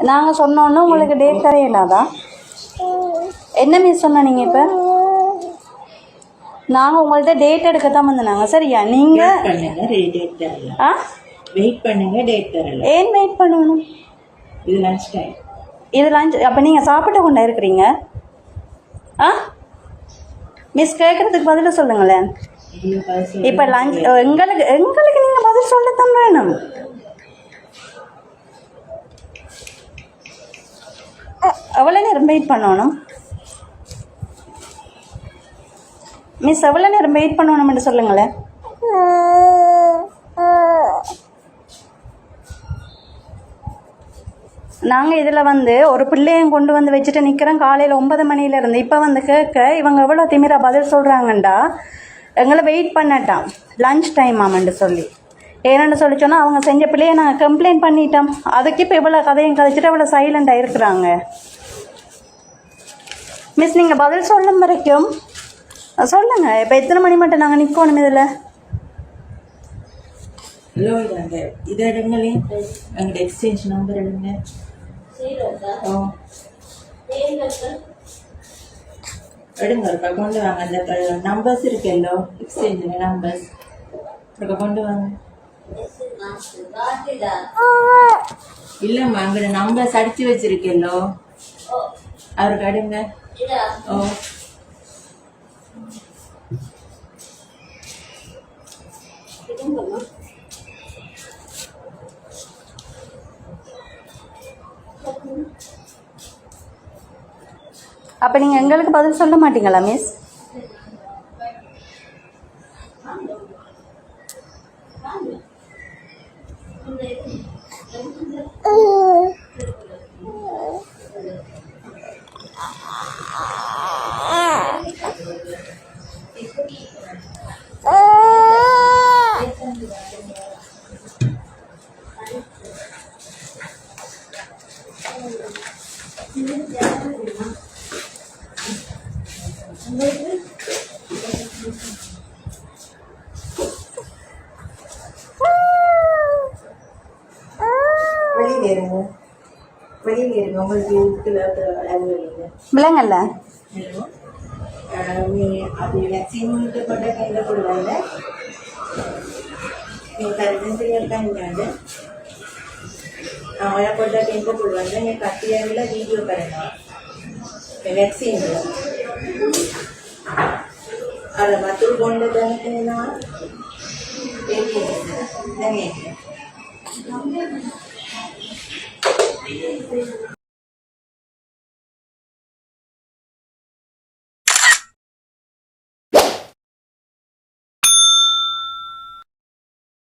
நாங்கள் சொன்னோன்னு உங்களுக்கு டேட் தரையில்லாதா? என்ன மிஸ் சொன்ன நீங்கள்? இப்போ நாங்கள் உங்கள்கிட்ட டேட் எடுக்க தான் வந்தோம். சரியா? நீங்கள் வெயிட் பண்ணுங்க, டேட் தரல. ஏன் வெயிட் பண்ணணும்? இது லஞ்ச் டைம். இது லஞ்ச். அப்போ நீங்கள் சாப்பிட்டு கொண்டா இருக்கிறீங்க? மிஸ் கேட்குறதுக்கு பதில் சொல்லுங்களேன். இப்போ லஞ்ச் எங்களுக்கு நீங்கள் பதில் சொல்லத்தான் வேணும். எவ்வளோ நேரம் வெயிட் பண்ணணும் மிஸ்? எவ்வளோ நேரம் வெயிட் பண்ணணும்னு சொல்லுங்களேன். நாங்கள் இதில் ஒரு பிள்ளையும் கொண்டு வந்து வச்சுட்டு நிற்கிறோம் காலையில் 9 மணிலேருந்து. இப்போ கேட்க இவங்க எவ்வளோ திமிரா பதில் சொல்கிறாங்கண்டா, எங்களை வெயிட் பண்ணட்டான் லஞ்ச் டைம் ஆமான்னு சொல்லி. ஏன்னு சொல்லி சொன்னால் அவங்க செஞ்ச பிள்ளையை நாங்கள் கம்ப்ளைண்ட் பண்ணிட்டோம். அதுக்கு இப்போ இவ்வளோ கதையும் கதைச்சிட்டு அவ்வளோ சைலண்டாக இருக்கிறாங்க. மிஸ் நீங்கள் பதில் சொல்லும் வரைக்கும் சொல்லுங்கள். இப்போ எத்தனை மணி மட்டும் நாங்கள் நிற்கணும் இதில்? ஹலோ, இதை எடுங்களே, எங்களோட எக்ஸ்சேஞ்ச் நம்பர் எடுங்க. எடுங்க, இருக்கா கொண்டு வாங்க. அந்த நம்பர்ஸ் இருக்கல்லோ, எக்ஸ்சேஞ்ச் நம்பர்ஸ் இருக்கா கொண்டு வாங்க. இல்லைம்மா, அங்கே நம்பர்ஸ் அடிச்சு வச்சிருக்கல்லோ, அவருக்கு அடுங்க. ஓ, அப்போ நீங்கள் எங்களுக்கு பதில் சொல்ல மாட்டீங்களா மிஸ்? வெளியே இருங்க, உங்களுக்கு விலங்கல்ல. அது வேக்சின் கொண்ட கையில் கொடுவாங்க. கரெக்டாக அவங்கள கொண்ட கையில் கொடுவாங்க. நீங்கள் கட்டியாவில் வீடியோ கரெக்டாக வேக்சின் அதை மற்ற கொண்டு தானே தெரியும்.